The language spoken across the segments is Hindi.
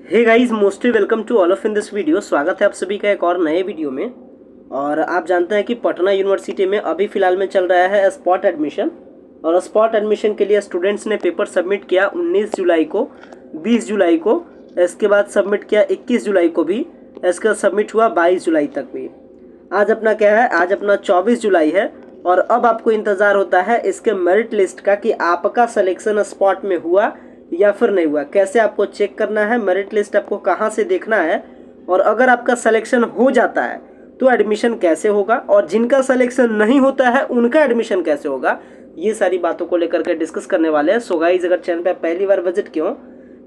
Hey guys, mostly welcome to all of in this video. स्वागत है आप सभी का एक और नए वीडियो में। और आप जानते हैं कि पटना यूनिवर्सिटी में अभी फ़िलहाल में चल रहा है स्पॉट एडमिशन। और स्पॉट एडमिशन के लिए स्टूडेंट्स ने पेपर सबमिट किया 19 जुलाई को, 20 जुलाई को, इसके बाद सबमिट किया 21 जुलाई को भी, इसका सबमिट हुआ 22 जुलाई तक भी। आज अपना क्या है, आज अपना 24 जुलाई है। और अब आपको इंतज़ार होता है इसके मेरिट लिस्ट का कि आपका सिलेक्शन स्पॉट में हुआ या फिर नहीं हुआ। कैसे आपको चेक करना है, मेरिट लिस्ट आपको कहाँ से देखना है, और अगर आपका सिलेक्शन हो जाता है तो एडमिशन कैसे होगा, और जिनका सिलेक्शन नहीं होता है उनका एडमिशन कैसे होगा, ये सारी बातों को लेकर के डिस्कस करने वाले हैं। सो गाइस, अगर चैनल पे पहली बार विजिट किए हो,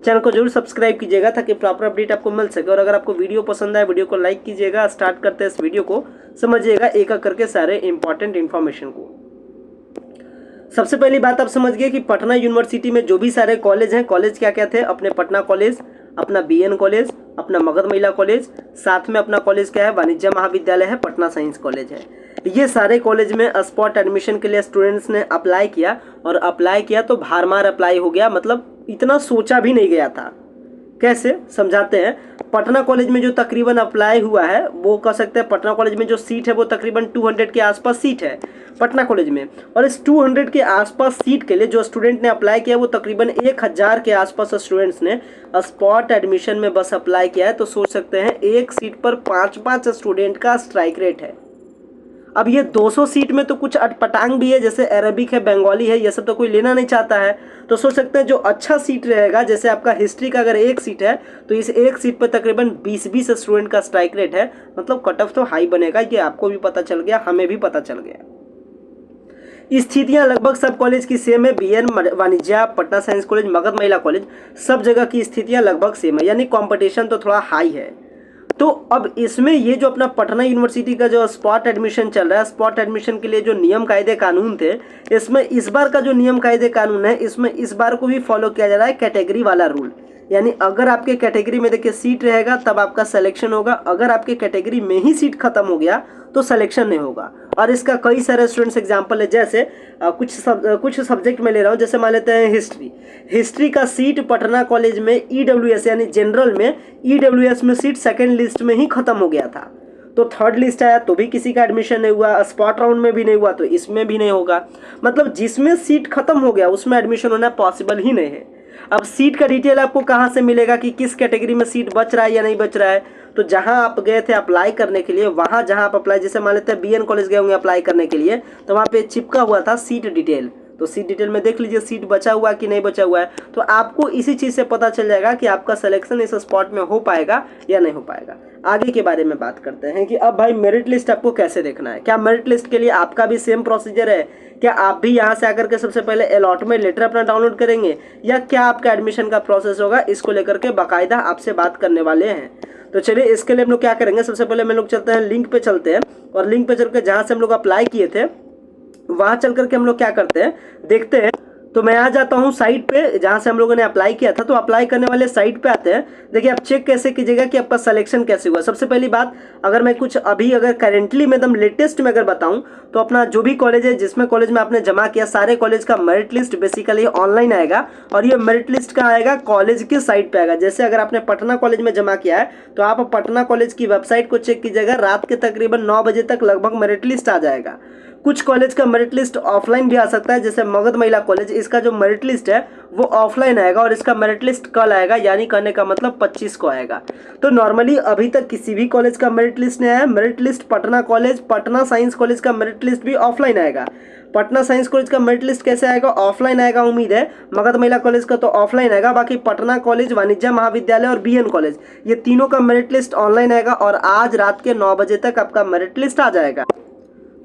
चैनल को जरूर सब्सक्राइब कीजिएगा ताकि प्रॉपर अपडेट आपको मिल सके। और अगर आपको वीडियो पसंद आए, वीडियो को लाइक कीजिएगा। स्टार्ट करते हैं इस वीडियो को, समझिएगा एक एक करके सारे इंपॉर्टेंट इन्फॉर्मेशन को। सबसे पहली बात आप समझ गए कि पटना यूनिवर्सिटी में जो भी सारे कॉलेज हैं, कॉलेज क्या क्या थे, अपने पटना कॉलेज, अपना बीएन कॉलेज, अपना मगध महिला कॉलेज, साथ में अपना कॉलेज क्या है, वाणिज्य महाविद्यालय है, पटना साइंस कॉलेज है। ये सारे कॉलेज में स्पॉट एडमिशन के लिए स्टूडेंट्स ने अप्लाई किया, और अप्लाई किया तो भारमार अप्लाई हो गया, मतलब इतना सोचा भी नहीं गया था। कैसे समझाते हैं। पटना कॉलेज में जो तकरीबन अप्लाई हुआ है, वो कह सकते हैं पटना कॉलेज में जो सीट है वो तकरीबन 200 के आसपास सीट है पटना कॉलेज में। और इस 200 के आसपास सीट के लिए जो स्टूडेंट ने अप्लाई किया वो तकरीबन 1000 के आसपास स्टूडेंट्स ने स्पॉट एडमिशन में बस अप्लाई किया है। तो सोच सकते हैं एक सीट पर 5-5 स्टूडेंट का स्ट्राइक रेट है। अब ये 200 सीट में तो कुछ अटपटांग भी है, जैसे अरबिक है, बंगाली है, ये सब तो कोई लेना नहीं चाहता है। तो सोच सकते हैं जो अच्छा सीट रहेगा, जैसे आपका हिस्ट्री का अगर एक सीट है तो इस एक सीट पर तकरीबन 20-20 स्टूडेंट का स्ट्राइक रेट है। मतलब कट ऑफ तो हाई बनेगा, ये आपको भी पता चल गया, हमें भी पता चल गया। स्थितियां लगभग सब कॉलेज की सेम है। बीएन, वाणिज्य, पटना साइंस कॉलेज, मगध महिला कॉलेज, सब जगह की स्थितियां लगभग सेम है, यानी कंपटीशन तो थोड़ा हाई है। तो अब इसमें ये जो अपना पटना यूनिवर्सिटी का जो स्पॉट एडमिशन चल रहा है, स्पॉट एडमिशन के लिए जो नियम कायदे कानून थे, इसमें इस बार का जो नियम कायदे कानून है, इसमें इस बार को भी फॉलो किया जा रहा है कैटेगरी वाला रूल। यानी अगर आपके कैटेगरी में देखिए सीट रहेगा तब आपका सिलेक्शन होगा, अगर आपके कैटेगरी में ही सीट खत्म हो गया तो सिलेक्शन नहीं होगा। और इसका कई सारे स्टूडेंट्स एग्जांपल है, जैसे कुछ सब्जेक्ट में ले रहा हूँ। जैसे मान लेते हैं हिस्ट्री का सीट पटना कॉलेज में ईडब्ल्यूएस यानी जनरल में, ईडब्ल्यूएस में सीट सेकंड लिस्ट में ही खत्म हो गया था। तो थर्ड लिस्ट आया तो भी किसी का एडमिशन नहीं हुआ, स्पॉट राउंड में भी नहीं हुआ तो इसमें भी नहीं होगा। मतलब जिसमें सीट खत्म हो गया उसमें एडमिशन होना पॉसिबल ही नहीं है। अब सीट का डिटेल आपको कहाँ से मिलेगा कि किस कैटेगरी में सीट बच रहा है या नहीं बच रहा है। तो जहां आप गए थे अप्लाई करने के लिए, वहां जहां आप अप्लाई, जैसे मान लेते हैं बीएन कॉलेज गए होंगे अप्लाई करने के लिए, तो वहां पे चिपका हुआ था सीट डिटेल। तो सीट डिटेल में देख लीजिए सीट बचा हुआ कि नहीं बचा हुआ है। तो आपको इसी चीज़ से पता चल जाएगा कि आपका सिलेक्शन इस स्पॉट में हो पाएगा या नहीं हो पाएगा। आगे के बारे में बात करते हैं कि अब भाई मेरिट लिस्ट आपको कैसे देखना है। क्या मेरिट लिस्ट के लिए आपका भी सेम प्रोसीजर है? क्या आप भी यहाँ से आकर के सबसे पहले अलॉटमेंट लेटर अपना डाउनलोड करेंगे, या क्या आपका एडमिशन का प्रोसेस होगा, इसको लेकर के बाकायदा आपसे बात करने वाले हैं। तो चलिए इसके लिए हम लोग क्या करेंगे, सबसे पहले हम लोग चलते हैं लिंक पे चलते हैं, और लिंक पे चल के जहाँ से हम लोग अप्लाई किए थे वहाँ चल करके हम लोग क्या करते हैं देखते हैं। तो मैं आ जाता हूँ साइट पे जहाँ से हम लोगों ने अप्लाई किया था। तो अप्लाई करने वाले साइट पे आते हैं। देखिए आप चेक कैसे कीजिएगा कि आपका सिलेक्शन कैसे हुआ। सबसे पहली बात, अगर मैं कुछ अभी अगर करेंटली में एकदम लेटेस्ट में अगर बताऊँ तो अपना जो भी कॉलेज है, जिसमें कॉलेज में आपने जमा किया, सारे कॉलेज का मेरिट लिस्ट बेसिकली ऑनलाइन आएगा। और ये मेरिट लिस्ट का आएगा कॉलेज की साइट पे आएगा। जैसे अगर आपने पटना कॉलेज में जमा किया है तो आप पटना कॉलेज की वेबसाइट को चेक कीजिएगा, रात के तकरीबन 9 बजे तक लगभग मेरिट लिस्ट आ जाएगा। कुछ कॉलेज का मेरिट लिस्ट ऑफलाइन भी आ सकता है, जैसे मगध महिला कॉलेज, इसका जो मेरिट लिस्ट है वो ऑफलाइन आएगा, और इसका मेरिट लिस्ट कल आएगा, यानी कहने का मतलब 25 को आएगा। तो नॉर्मली अभी तक किसी भी कॉलेज का मेरिट लिस्ट नहीं आया। Merit list Patna college, Patna science college का मेरिट लिस्ट भी ऑफलाइन आएगा। पटना साइंस कॉलेज का मेरिट लिस्ट कैसे आएगा? ऑफलाइन आएगा उम्मीद है। मगध महिला कॉलेज का तो ऑफलाइन आएगा। बाकी पटना कॉलेज, वाणिज्य महाविद्यालय और बीएन कॉलेज, ये तीनों का मेरिट लिस्ट ऑनलाइन आएगा, और आज रात के 9 बजे तक आपका मेरिट लिस्ट आ जाएगा।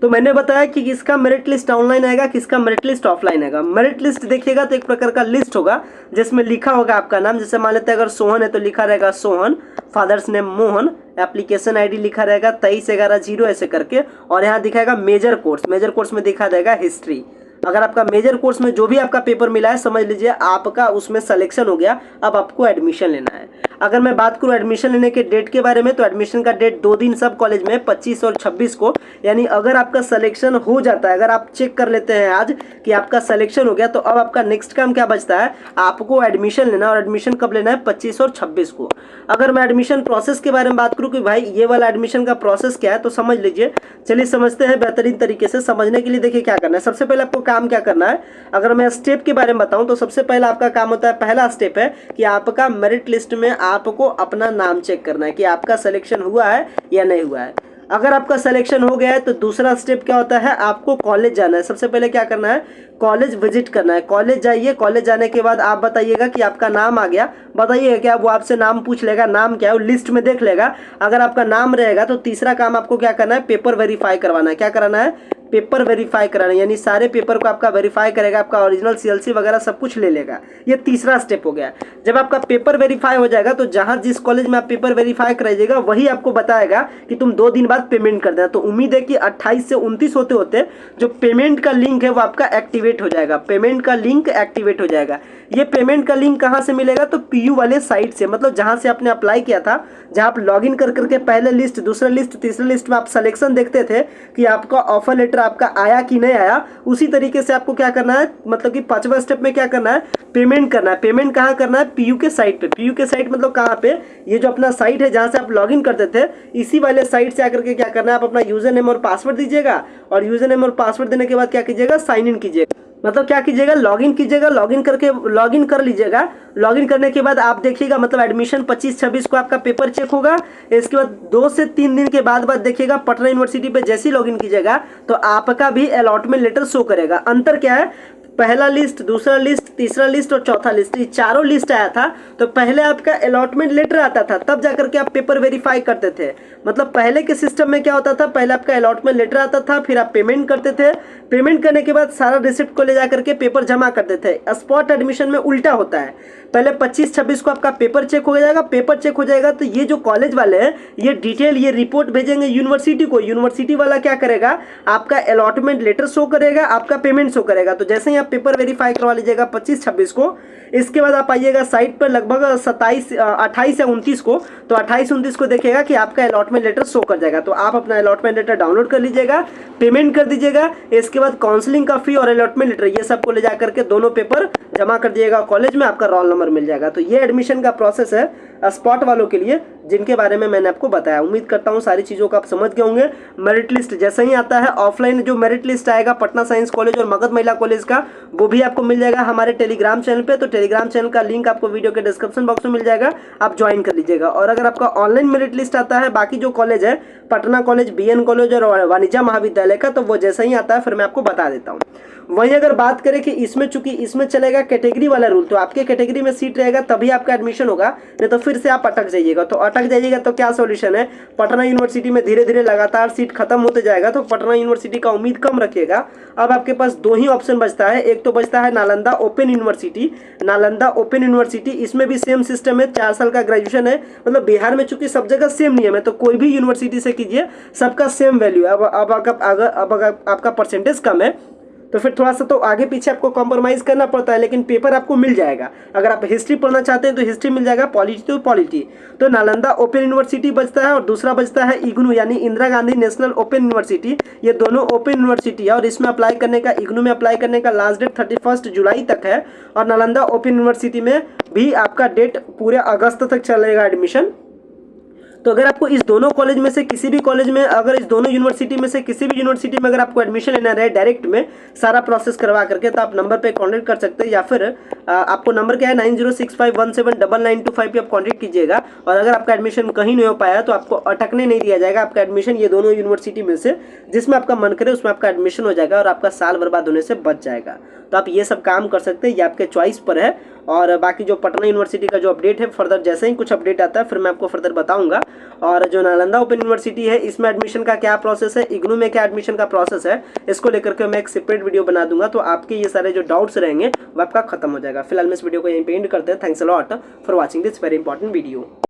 तो मैंने बताया कि किसका मेरिट लिस्ट ऑनलाइन आएगा, किसका मेरिट लिस्ट ऑफलाइन आएगा। मेरिट लिस्ट देखिएगा तो एक प्रकार का लिस्ट होगा जिसमें लिखा होगा आपका नाम। जैसे मान लेते हैं अगर सोहन है तो लिखा रहेगा Sohan, father's name Mohan, application ID लिखा रहेगा 2311 0 ऐसे करके, और यहाँ दिखाएगा मेजर कोर्स, मेजर कोर्स में दिखा देगा हिस्ट्री। अगर आपका मेजर कोर्स में जो भी आपका पेपर मिला है, समझ लीजिए आपका उसमें सिलेक्शन हो गया, अब आपको एडमिशन लेना है। अगर मैं बात करूँ एडमिशन लेने के डेट के बारे में, तो एडमिशन का डेट 2 दिन सब कॉलेज में 25 और 26 को, यानी अगर आपका सिलेक्शन हो जाता है, अगर आप चेक कर लेते हैं आज कि आपका सिलेक्शन हो गया, तो अब आपका नेक्स्ट काम क्या बचता है, आपको एडमिशन लेना। और एडमिशन कब लेना है, 25 और 26 को। अगर मैं एडमिशन प्रोसेस के बारे में बात करूँ कि भाई ये वाला एडमिशन का प्रोसेस क्या है, तो समझ लीजिए। चलिए समझते हैं बेहतरीन तरीके से। समझने के लिए देखिए क्या करना है। सबसे पहले आपको काम क्या करना है, अगर मैं स्टेप के बारे में बताऊं, तो सबसे पहला आपका काम होता है, पहला स्टेप है कि आपका मेरिट लिस्ट में आपको अपना नाम चेक करना है कि आपका सिलेक्शन हुआ है या नहीं हुआ है। अगर आपका सिलेक्शन हो गया है तो दूसरा स्टेप क्या होता है, आपको कॉलेज जाना है। सबसे पहले क्या करना है, कॉलेज विजिट करना है। कॉलेज जाइए, कॉलेज जाने के बाद आप बताइएगा कि आपका नाम आ गया। बताइएगा क्या, वो आपसे नाम पूछ लेगा, नाम क्या है वो लिस्ट में देख लेगा। अगर आपका नाम रहेगा तो तीसरा काम आपको क्या करना है, पेपर वेरीफाई करवाना है। क्या कराना है, पेपर वेरीफाई कराना है, यानी सारे पेपर को आपका वेरीफाई करेगा, आपका ओरिजिनल सीएलसी वगैरह सब कुछ ले लेगा। ये तीसरा स्टेप हो गया। जब आपका पेपर वेरीफाई हो जाएगा, तो जहां जिस कॉलेज में आप पेपर वेरीफाई कराइएगा वही आपको बताएगा कि तुम 2 दिन बाद पेमेंट कर देना। तो उम्मीद है कि 28 से 29 होते होते जो पेमेंट का लिंक है वो आपका एक्टिवेट हो जाएगा। पेमेंट का लिंक एक्टिवेट हो जाएगा। ये पेमेंट का लिंक कहां से मिलेगा, तो पीयू वाले साइट से, मतलब जहां से आपने अप्लाई किया था, जहां आप लॉगिन कर करके पहले लिस्ट, दूसरा लिस्ट, तीसरा लिस्ट में आप सिलेक्शन देखते थे कि आपका ऑफर लेटर आपका आया कि नहीं आया, उसी तरीके से आपको क्या करना है, मतलब कि 5वां स्टेप में क्या करना है, पेमेंट करना है। पेमेंट कहाँ करना है, पीयू के साइट पे। पीयू के साइट मतलब कहाँ पे, ये जो अपना साइट है जहां से आप लॉगिन करते थे, इसी वाले साइट से आकर के क्या करना है, आप अपना यूजर नेम और पासवर्ड दीजिएगा, और यूजर नेम और पासवर्ड देने के बाद क्या कीजिएगा, साइन इन कीजिएगा। मतलब क्या कीजिएगा, लॉगिन कीजिएगा, लॉगिन करके लॉगिन कर लीजिएगा। लॉगिन करने के बाद आप देखिएगा, मतलब एडमिशन 25-26 को आपका पेपर चेक होगा। इसके बाद 2 से 3 दिन के बाद देखिएगा, पटना यूनिवर्सिटी पे जैसे ही लॉगिन कीजिएगा तो आपका भी अलॉटमेंट लेटर शो करेगा। अंतर क्या है, पहला लिस्ट, दूसरा लिस्ट, तीसरा लिस्ट और चौथा लिस्ट, ये चारों लिस्ट आया था। तो पहले आपका अलॉटमेंट लेटर आता था, तब जाकर के आप पेपर वेरीफाई करते थे। मतलब पहले के सिस्टम में क्या होता था, पहले आपका अलॉटमेंट लेटर आता था, फिर आप पेमेंट करते थे। पेमेंट करने के बाद सारा रिसिप्ट को ले जाकर के पेपर जमा करते थे। स्पॉट एडमिशन में उल्टा होता है, पहले 25-26 को आपका पेपर चेक हो जाएगा। पेपर चेक हो जाएगा तो ये जो कॉलेज वाले हैं, ये डिटेल, ये रिपोर्ट भेजेंगे यूनिवर्सिटी को। यूनिवर्सिटी वाला क्या करेगा, आपका अलॉटमेंट लेटर शो करेगा, आपका पेमेंट शो करेगा। तो जैसे ही आप पेपर वेरीफाई करवा लीजिएगा 25-26 को, इसके बाद आप आइएगा साइट पर लगभग 28 या 29 को। तो 28-29 को देखिएगा कि आपका अलॉटमेंट लेटर शो कर जाएगा। तो आप अपना अलॉटमेंट लेटर डाउनलोड कर लीजिएगा, पेमेंट कर दीजिएगा। इसके बाद काउंसलिंग का फी और अलॉटमेंट लेटर ये सबको ले जाकर के दोनों पेपर जमा कर दिएगा कॉलेज में, आपका रोल नंबर मिल जाएगा। तो ये एडमिशन का प्रोसेस है स्पॉट वालों के लिए, जिनके बारे में मैंने आपको बताया। उम्मीद करता हूँ सारी चीज़ों को आप समझ गए होंगे। मेरिट लिस्ट जैसे ही आता है, ऑफलाइन जो मेरिट लिस्ट आएगा पटना साइंस कॉलेज और मगध महिला कॉलेज का, वो भी आपको मिल जाएगा हमारे टेलीग्राम चैनल पे। तो टेलीग्राम चैनल का लिंक आपको वीडियो के डिस्क्रिप्शन बॉक्स में मिल जाएगा, आप ज्वाइन कर लीजिएगा। और अगर आपका ऑनलाइन मेरिट लिस्ट आता है बाकी जो कॉलेज है, पटना कॉलेज, बीएन कॉलेज और वाणिज्य महाविद्यालय का, तो वो जैसा ही आता है फिर मैं आपको बता देता हूँ। वहीं अगर बात करें कि इसमें, चूंकि इसमें चलेगा कैटेगरी वाला रूल, तो आपके कैटेगरी में सीट रहेगा तभी आपका एडमिशन होगा, नहीं तो फिर से आप अटक जाइएगा। तो अटक जाइएगा तो क्या सॉल्यूशन है, पटना यूनिवर्सिटी में धीरे धीरे लगातार सीट खत्म होते जाएगा, तो पटना यूनिवर्सिटी का उम्मीद कम रखिएगा। अब आपके पास 2 ही ऑप्शन बचता है। एक तो बचता है Nalanda open university. Nalanda open university, इसमें भी सेम सिस्टम है, 4 साल का ग्रेजुएशन है। मतलब बिहार में चूंकि सब जगह सेम नियम है, तो कोई भी यूनिवर्सिटी से कीजिए, सबका सेम वैल्यू है। अब अगर आपका परसेंटेज कम है तो फिर थोड़ा सा तो आगे पीछे आपको कॉम्प्रोमाइज़ करना पड़ता है, लेकिन पेपर आपको मिल जाएगा। अगर आप हिस्ट्री पढ़ना चाहते हैं तो हिस्ट्री मिल जाएगा, पॉलिटी तो पॉलिटी। तो नालंदा ओपन यूनिवर्सिटी बचता है, और दूसरा बचता है इग्नू, यानी Indira Gandhi national open university. ये दोनों ओपन यूनिवर्सिटी है, और इसमें अप्लाई करने का, इग्नू में अप्लाई करने का लास्ट डेट 31 जुलाई तक है, और नालंदा ओपन यूनिवर्सिटी में भी आपका डेट पूरे अगस्त तक चलेगा एडमिशन। तो अगर आपको इस दोनों कॉलेज में से किसी भी कॉलेज में, अगर इस दोनों यूनिवर्सिटी में से किसी भी यूनिवर्सिटी में अगर आपको एडमिशन लेना रहे डायरेक्ट में सारा प्रोसेस करवा करके, तो आप नंबर पे कांटेक्ट कर सकते हैं, या फिर आपको नंबर क्या है 9065179925 पे आप कांटेक्ट कीजिएगा। और अगर आपका एडमिशन कहीं नहीं हो पाया तो आपको अटकने नहीं दिया जाएगा। आपका एडमिशन ये दोनों यूनिवर्सिटी में से जिसमें आपका मन करे उसमें आपका एडमिशन हो जाएगा, और आपका साल बर्बाद होने से बच जाएगा। तो आप ये सब काम कर सकते हैं, ये आपके चॉइस पर है। और बाकी जो पटना यूनिवर्सिटी का जो अपडेट है, फर्दर जैसे ही कुछ अपडेट आता है फिर मैं आपको फर्दर बताऊंगा। और जो नालंदा ओपन यूनिवर्सिटी है, इसमें एडमिशन का क्या प्रोसेस है, इग्नू में क्या एडमिशन का प्रोसेस है, इसको लेकर के मैं एक सेपरेट वीडियो बना दूंगा। तो आपके ये सारे जो डाउट्स रहेंगे वो आपका खत्म हो जाएगा। फिलहाल मैं इस वीडियो को यहीं पे एंड करते हैं। Thanks a lot for watching this very important video.